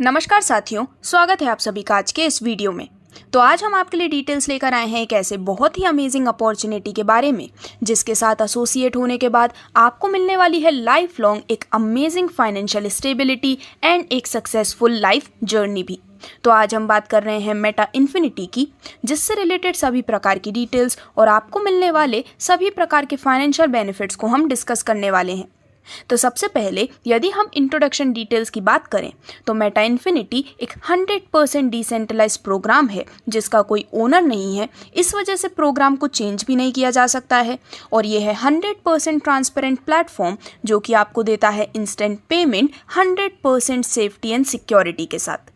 नमस्कार साथियों, स्वागत है आप सभी का आज के इस वीडियो में। तो आज हम आपके लिए डिटेल्स लेकर आए हैं एक ऐसे बहुत ही अमेजिंग अपॉर्चुनिटी के बारे में जिसके साथ एसोसिएट होने के बाद आपको मिलने वाली है लाइफ लॉन्ग एक अमेजिंग फाइनेंशियल स्टेबिलिटी एंड एक सक्सेसफुल लाइफ जर्नी भी। तो आज हम बात कर रहे हैं मेटा इन्फिनिटी की, जिससे रिलेटेड सभी प्रकार की डिटेल्स और आपको मिलने वाले सभी प्रकार के फाइनेंशियल बेनिफिट्स को हम डिस्कस करने वाले हैं। तो सबसे पहले यदि हम इंट्रोडक्शन डिटेल्स की बात करें तो मेटा इन्फिनिटी एक 100% डिसेंट्रलाइज्ड प्रोग्राम है जिसका कोई ओनर नहीं है। इस वजह से प्रोग्राम को चेंज भी नहीं किया जा सकता है और ये है 100% ट्रांसपेरेंट प्लेटफॉर्म जो कि आपको देता है instant payment 100% safety and security के साथ।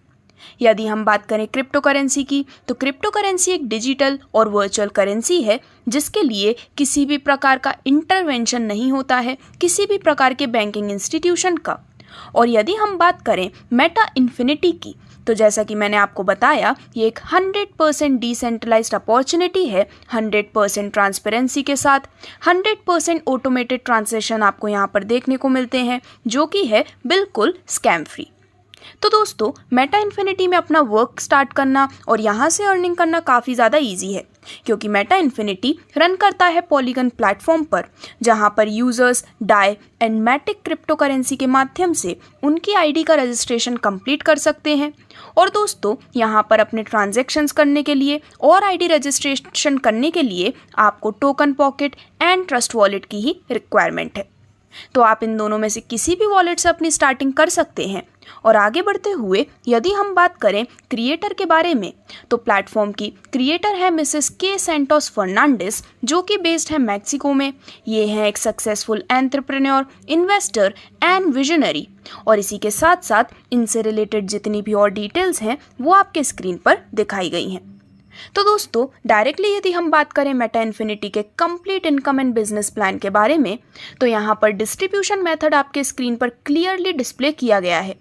यदि हम बात करें क्रिप्टो करेंसी की तो क्रिप्टो करेंसी एक डिजिटल और वर्चुअल करेंसी है जिसके लिए किसी भी प्रकार का इंटरवेंशन नहीं होता है किसी भी प्रकार के बैंकिंग इंस्टीट्यूशन का। और यदि हम बात करें मेटा इन्फिनिटी की तो जैसा कि मैंने आपको बताया, ये एक 100% डिसेंट्रलाइज्ड अपॉर्चुनिटी है, 100% ट्रांसपेरेंसी के साथ 100% ऑटोमेटेड ट्रांजैक्शन आपको यहाँ पर देखने को मिलते हैं जो कि है बिल्कुल स्कैम फ्री। तो दोस्तों, मेटा इन्फिनिटी में अपना वर्क स्टार्ट करना और यहाँ से अर्निंग करना काफ़ी ज़्यादा इजी है क्योंकि मेटा इन्फिनिटी रन करता है पॉलीगन प्लेटफॉर्म पर, जहाँ पर users Dai and Matic crypto currency के माध्यम से उनकी आईडी का रजिस्ट्रेशन कंप्लीट कर सकते हैं। और दोस्तों, यहाँ पर अपने ट्रांजैक्शंस करने के लिए और आईडी रजिस्ट्रेशन करने के लिए आपको token pocket and trust wallet की ही रिक्वायरमेंट है। तो आप इन दोनों में से किसी भी वॉलेट से अपनी स्टार्टिंग कर सकते हैं। और आगे बढ़ते हुए यदि हम बात करें क्रिएटर के बारे में तो प्लेटफॉर्म की क्रिएटर है मिसेस के सेंटोस फर्नांडिस जो कि बेस्ड है मैक्सिको में। ये हैं एक successful entrepreneur, investor and visionary. और इसी के साथ साथ इनसे रिलेटेड जितनी भी और डिटेल्स हैं वो आपके स्क्रीन पर दिखाई गई हैं। तो दोस्तों, डायरेक्टली यदि हम बात करें मेटा इन्फिनिटी के complete income and business plan के बारे में तो यहाँ पर डिस्ट्रीब्यूशन मेथड आपके स्क्रीन पर क्लियरली डिस्प्ले किया गया है।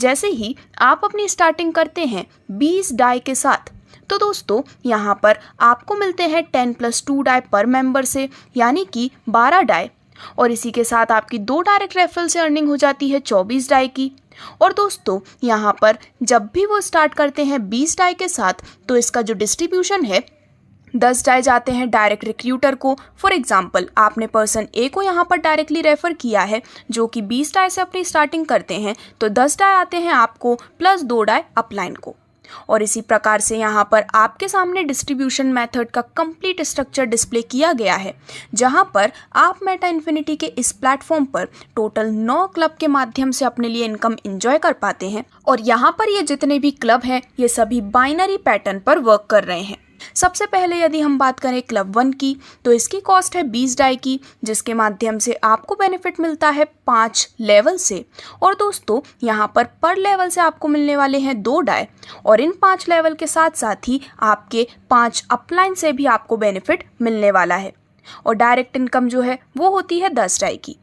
जैसे ही आप अपनी स्टार्टिंग करते हैं 20 डाई के साथ तो दोस्तों यहाँ पर आपको मिलते हैं 10+2 डाई पर मेंबर से, यानी कि 12 डाई। और इसी के साथ आपकी 2 डायरेक्ट रेफरल से अर्निंग हो जाती है 24 डाई की। और दोस्तों, यहाँ पर जब भी वो स्टार्ट करते हैं 20 डाई के साथ तो इसका जो डिस्ट्रीब्यूशन है 10 डाई जाते हैं डायरेक्ट रिक्रूटर को। फॉर एग्जांपल, आपने पर्सन ए को यहाँ पर डायरेक्टली रेफर किया है जो कि 20 डाई से अपनी स्टार्टिंग करते हैं तो 10 डाई आते हैं आपको प्लस 2 डाई अपलाइन को। और इसी प्रकार से यहाँ पर आपके सामने डिस्ट्रीब्यूशन मेथड का कंप्लीट स्ट्रक्चर डिस्प्ले किया गया है, जहाँ पर आप मेटा इन्फिनिटी के इस प्लेटफॉर्म पर टोटल 9 क्लब के माध्यम से अपने लिए इनकम एंजॉय कर पाते हैं। और यहाँ पर ये जितने भी क्लब हैं ये सभी बाइनरी पैटर्न पर वर्क कर रहे हैं। सबसे पहले यदि हम बात करें क्लब 1 की तो इसकी कॉस्ट है 20 डाई की, जिसके माध्यम से आपको बेनिफिट मिलता है 5 लेवल से। और दोस्तों, यहाँ पर लेवल से आपको मिलने वाले हैं 2 डाई और इन 5 लेवल के साथ साथ ही आपके 5 अपलाइन से भी आपको बेनिफिट मिलने वाला है। और डायरेक्ट इनकम जो है वो होती है 10 डाई की।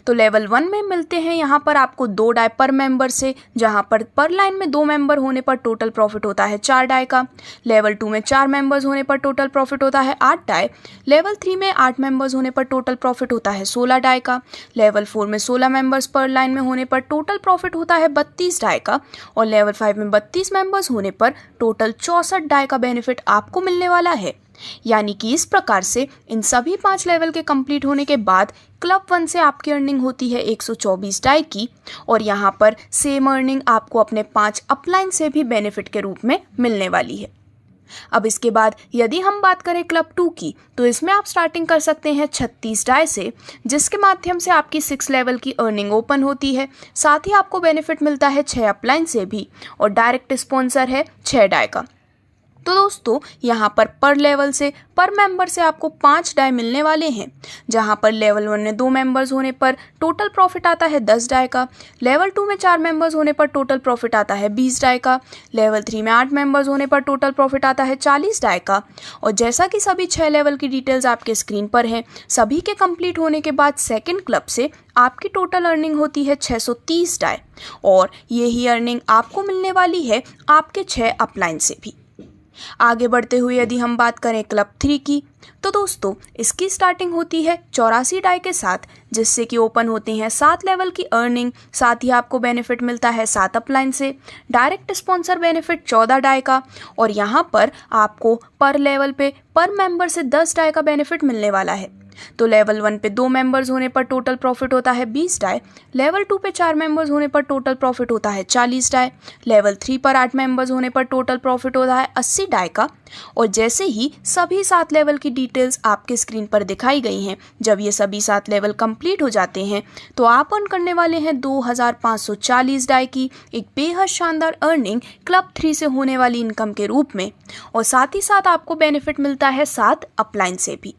तो लेवल 1 में मिलते हैं यहाँ पर आपको 2 डाई पर मेंबर से, जहाँ पर लाइन में 2 मेंबर होने पर टोटल प्रॉफिट होता है 4 डाई का। लेवल 2 में 4 मेंबर्स होने पर टोटल प्रॉफिट होता है 8 डाई। लेवल 3 में 8 मेंबर्स होने पर टोटल प्रॉफिट होता है 16 डाई का। लेवल 4 में 16 मेंबर्स पर लाइन में होने पर टोटल प्रॉफिट होता है 32 डाई का। और लेवल 5 में 32 मेंबर्स होने पर टोटल 64 डाई का बेनिफिट आपको मिलने वाला है। यानी कि इस प्रकार से इन सभी 5 लेवल के कंप्लीट होने के बाद क्लब 1 से आपकी अर्निंग होती है 124 डाई की। और यहाँ पर सेम अर्निंग आपको अपने 5 अपलाइन से भी बेनिफिट के रूप में मिलने वाली है। अब इसके बाद यदि हम बात करें क्लब 2 की तो इसमें आप स्टार्टिंग कर सकते हैं 36 डाई से, जिसके माध्यम से आपकी 6 लेवल की अर्निंग ओपन होती है। साथ ही आपको बेनिफिट मिलता है 6 अपलाइन से भी और डायरेक्ट स्पॉन्सर है 6 डाई का। तो दोस्तों, यहाँ पर लेवल से पर मेंबर से आपको 5 डाई मिलने वाले हैं, जहाँ पर लेवल 1 में 2 मेंबर्स होने पर टोटल प्रॉफिट आता है 10 डाई का। लेवल 2 में 4 मेंबर्स होने पर टोटल प्रॉफिट आता है 20 डाई का। लेवल 3 में 8 मेंबर्स होने पर टोटल प्रॉफिट आता है 40 डाई का। और जैसा कि सभी 6 लेवल की डिटेल्स आपके स्क्रीन पर हैं, सभी के कंप्लीट होने के बाद सेकेंड क्लब से आपकी टोटल अर्निंग होती है 630 डाई। और यही अर्निंग आपको मिलने वाली है आपके 6 अपलाइन से भी। आगे बढ़ते हुए यदि हम बात करें क्लब 3 की, तो दोस्तों इसकी स्टार्टिंग होती है 84 डाई के साथ, जिससे कि ओपन होते हैं 7 लेवल की अर्निंग। साथ ही आपको बेनिफिट मिलता है 7 अपलाइन से, डायरेक्ट स्पॉन्सर बेनिफिट 14 डाई का, और यहाँ पर आपको पर लेवल पे पर मेंबर से 10 डाई का बेनिफिट मिलने वाला है। तो लेवल 1 पे 2 मेंबर्स होने पर टोटल प्रॉफिट होता है 20 डाई, लेवल 2 पे 4 मेंबर्स होने पर टोटल प्रॉफिट होता है 40 डाई, लेवल 3 पर 8 मेंबर्स होने पर टोटल प्रॉफिट होता है 80 डाई का। और जैसे ही सभी 7 लेवल की डिटेल्स आपके स्क्रीन पर दिखाई गई हैं, जब ये सभी 7 लेवल कंप्लीट हो जाते हैं तो आप अर्न करने वाले हैं 2540 डाई की एक बेहद शानदार अर्निंग क्लब 3 से होने वाली इनकम के रूप में। और साथ ही साथ आपको बेनिफिट मिलता है 7 अपलाइन से भी।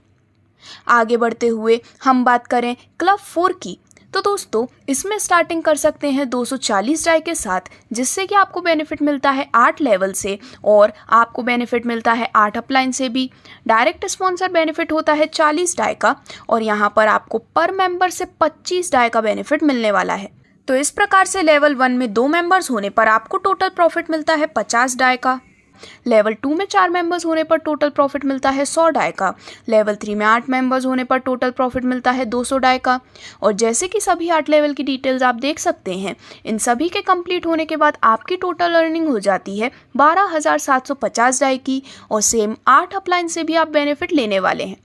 आगे बढ़ते हुए हम बात करें क्लब 4 की, तो दोस्तों इसमें स्टार्टिंग कर सकते हैं 240 डाई के साथ, जिससे कि आपको बेनिफिट मिलता है 8 लेवल से, और आपको बेनिफिट मिलता है 8 अपलाइन से भी। डायरेक्ट स्पॉन्सर बेनिफिट होता है 40 डाई का, और यहाँ पर आपको पर मेंबर से 25 डाई का बेनिफिट मिलने वाला है। तो इस प्रकार से लेवल 1 में 2 मेंबर्स होने पर आपको टोटल प्रॉफिट मिलता है 50 डाई का, लेवल 2 में 4 मेंबर्स होने पर टोटल प्रॉफिट मिलता है 100 डाई का, लेवल 3 में 8 मेंबर्स होने पर टोटल प्रॉफिट मिलता है 200 डाई का। और जैसे कि सभी 8 लेवल की डिटेल्स आप देख सकते हैं, इन सभी के कंप्लीट होने के बाद आपकी टोटल अर्निंग हो जाती है 12,750 डाई की, और सेम 8 अपलाइन से भी आप बेनिफिट लेने वाले हैं।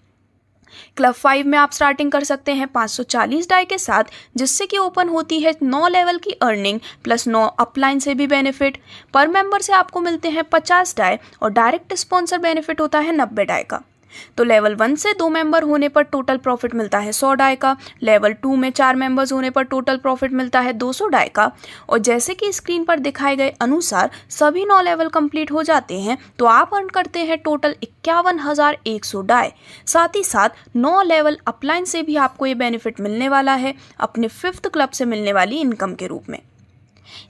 क्लब 5 में आप स्टार्टिंग कर सकते हैं 540 डाई के साथ, जिससे कि ओपन होती है 9 लेवल की अर्निंग प्लस 9 अपलाइन से भी बेनिफिट। पर मेंबर से आपको मिलते हैं 50 डाई, और डायरेक्ट स्पॉन्सर बेनिफिट होता है 90 डाई का। तो लेवल 1 से 2 मेंबर होने पर टोटल प्रॉफिट मिलता है 100 डाई का, लेवल 2 में 4 मेंबर्स होने पर टोटल प्रॉफिट मिलता है 200 डाई का। और जैसे कि स्क्रीन पर दिखाए गए अनुसार सभी 9 लेवल कंप्लीट हो जाते हैं तो आप अर्न करते हैं टोटल 51,100 डाई। साथ ही साथ 9 लेवल अपलाइन से भी आपको ये बेनिफिट मिलने वाला है अपने 5th क्लब से मिलने वाली इनकम के रूप में।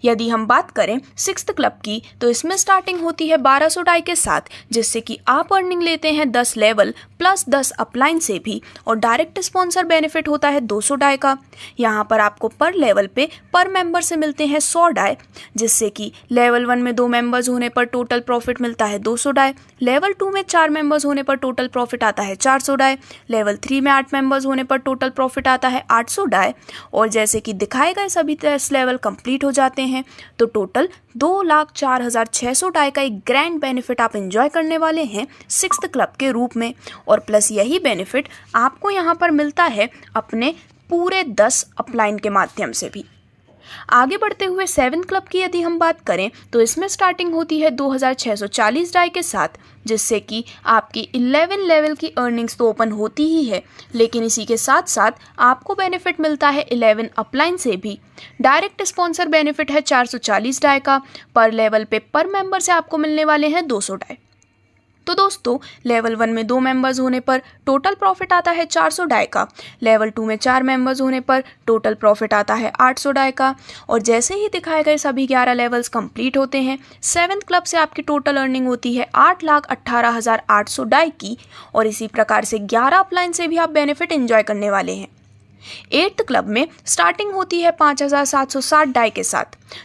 यदि हम बात करें 6th क्लब की, तो इसमें स्टार्टिंग होती है 1200 डाई के साथ, जिससे कि आप अर्निंग लेते हैं 10 लेवल प्लस 10 अपलाइन से भी, और डायरेक्ट स्पॉन्सर बेनिफिट होता है 200 डाई का। यहाँ पर आपको पर लेवल पे पर मेंबर से मिलते हैं 100 डाई, जिससे कि लेवल 1 में 2 मेंबर्स होने पर टोटल प्रॉफिट मिलता है 200 डाई, लेवल 2 में 4 मेंबर्स होने पर टोटल प्रॉफिट आता है 400 डाई, लेवल 3 में 8 मेंबर्स होने पर टोटल प्रॉफिट आता है 800 डाई। और जैसे कि दिखाए गए सभी 10 लेवल कंप्लीट हो जाते हैं तो टोटल 2,04,600 डाई का एक ग्रैंड बेनिफिट आप एंजॉय करने वाले हैं 6th क्लब के रूप में। और प्लस यही बेनिफिट आपको यहाँ पर मिलता है अपने पूरे 10 अपलाइन के माध्यम से भी। आगे बढ़ते हुए 7 क्लब की यदि हम बात करें, तो इसमें स्टार्टिंग होती है 2,640 डाई के साथ, जिससे कि आपकी 11 लेवल की अर्निंग्स तो ओपन होती ही है, लेकिन इसी के साथ साथ आपको बेनिफिट मिलता है 11 अपलाइन से भी। डायरेक्ट स्पॉन्सर बेनिफिट है 440 डाई का, पर लेवल पे पर मेंबर से आपको मिलने वाले हैं 200 डाई। तो दोस्तों लेवल 1 में 2 मेंबर्स होने पर टोटल प्रॉफिट आता है 400 डाई का, लेवल 2 में 4 मेंबर्स होने पर टोटल प्रॉफिट आता है 800 डाई का। और जैसे ही दिखाए गए सभी 11 लेवल्स कंप्लीट होते हैं, 7th क्लब से आपकी टोटल अर्निंग होती है 8,18,800 डाई की, और इसी प्रकार से 11 अपलाइन से भी आप बेनिफिट एंजॉय करने वाले हैं। 8th क्लब में स्टार्टिंग होती है 5,760 डाई के साथ,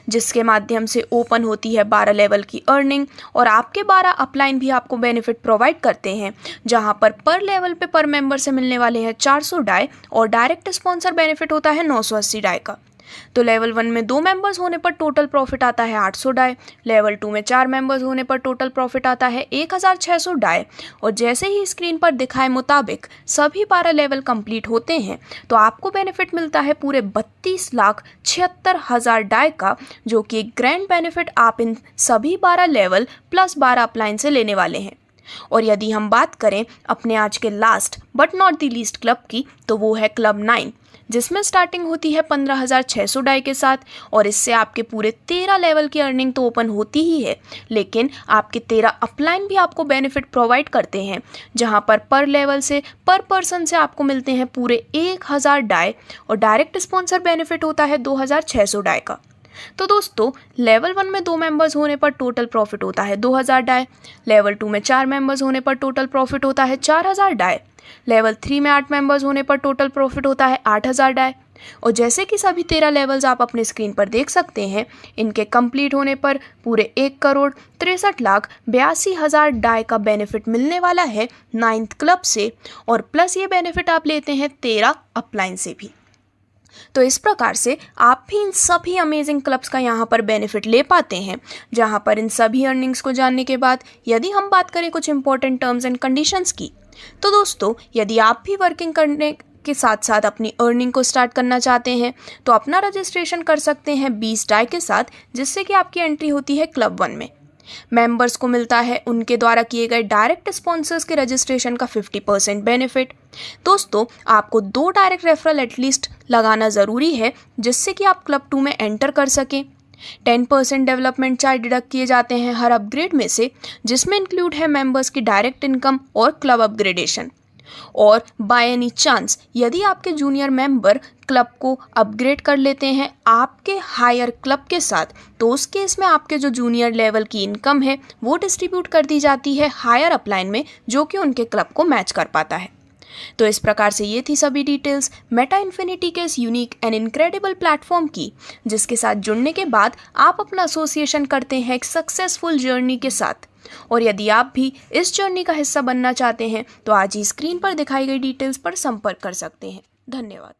जिसके माध्यम से ओपन होती है 12 लेवल की अर्निंग, और आपके 12 अपलाइन भी आपको बेनिफिट प्रोवाइड करते हैं, जहां पर लेवल पे पर मेंबर से मिलने वाले हैं 400 डाई, और डायरेक्ट स्पॉन्सर बेनिफिट होता है 980 डाई का। तो लेवल 1 में 2 मेंबर्स होने पर टोटल प्रॉफिट आता है 800 डाई, लेवल 2 में 4 मेंबर्स होने पर टोटल प्रॉफिट आता है 1,600 डाई। और जैसे ही स्क्रीन पर दिखाए मुताबिक सभी 12 लेवल कंप्लीट होते हैं तो आपको बेनिफिट मिलता है पूरे 32,76,000 डाई का, जो कि एक ग्रैंड बेनिफिट आप इन सभी 12 लेवल प्लस 12 अपलाइन से लेने वाले हैं। और यदि हम बात करें अपने आज के last but not the least club की, तो वो है क्लब 9, जिसमें स्टार्टिंग होती है 15,600 डाई के साथ, और इससे आपके पूरे 13 लेवल की अर्निंग तो ओपन होती ही है, लेकिन आपके 13 अपलाइन भी आपको बेनिफिट प्रोवाइड करते हैं, जहां पर लेवल से पर पर्सन से आपको मिलते हैं पूरे 1,000 डाई, और डायरेक्ट स्पॉन्सर बेनिफिट होता है 2,600 डाई का। तो दोस्तों लेवल 1 में 2 मेंबर्स होने पर टोटल प्रॉफिट होता है 2,000 डाई, लेवल 2 में 4 मेंबर्स होने पर टोटल प्रॉफिट होता है 4,000 डाई, लेवल 3 में 8 मेंबर्स होने पर टोटल प्रॉफिट होता है 8,000 डाई, और जैसे कि सभी 13 लेवल्स आप अपने स्क्रीन पर देख सकते हैं, इनके कंप्लीट होने पर पूरे 1,63,82,000 डाई का बेनिफिट मिलने वाला है 9th क्लब से, और प्लस ये बेनिफिट आप लेते हैं 13 अपलाइन से भी। तो इस प्रकार से आप भी इन सभी अमेजिंग क्लब्स का यहाँ पर बेनिफिट ले पाते हैं, जहाँ पर इन सभी अर्निंग्स को जानने के बाद यदि हम बात करें कुछ इंपॉर्टेंट टर्म्स एंड कंडीशंस की, तो दोस्तों यदि आप भी वर्किंग करने के साथ साथ अपनी अर्निंग को स्टार्ट करना चाहते हैं तो अपना रजिस्ट्रेशन कर सकते हैं 20 डाई के साथ, जिससे कि आपकी एंट्री होती है क्लब 1 में। मेंबर्स को मिलता है उनके द्वारा किए गए डायरेक्ट स्पॉन्सर्स के रजिस्ट्रेशन का 50% बेनिफिट। दोस्तों आपको 2 डायरेक्ट रेफरल एटलीस्ट लगाना ज़रूरी है, जिससे कि आप क्लब 2 में एंटर कर सकें। 10% डेवलपमेंट चार्ज डिडक्ट किए जाते हैं हर अपग्रेड में से, जिसमें इंक्लूड है मेंबर्स की डायरेक्ट इनकम और क्लब अपग्रेडेशन। और बाय एनी चांस यदि आपके जूनियर मेंबर क्लब को अपग्रेड कर लेते हैं आपके हायर क्लब के साथ, तो उस केस में आपके जो जूनियर लेवल की इनकम है वो डिस्ट्रीब्यूट कर दी जाती है हायर अपलाइन में, जो कि उनके क्लब को मैच कर पाता है। तो इस प्रकार से ये थी सभी डिटेल्स मेटा इन्फिनिटी के इस यूनिक एंड इनक्रेडिबल प्लेटफॉर्म की, जिसके साथ जुड़ने के बाद आप अपना एसोसिएशन करते हैं एक सक्सेसफुल जर्नी के साथ। और यदि आप भी इस जर्नी का हिस्सा बनना चाहते हैं तो आज ही स्क्रीन पर दिखाई गई डिटेल्स पर संपर्क कर सकते हैं। धन्यवाद।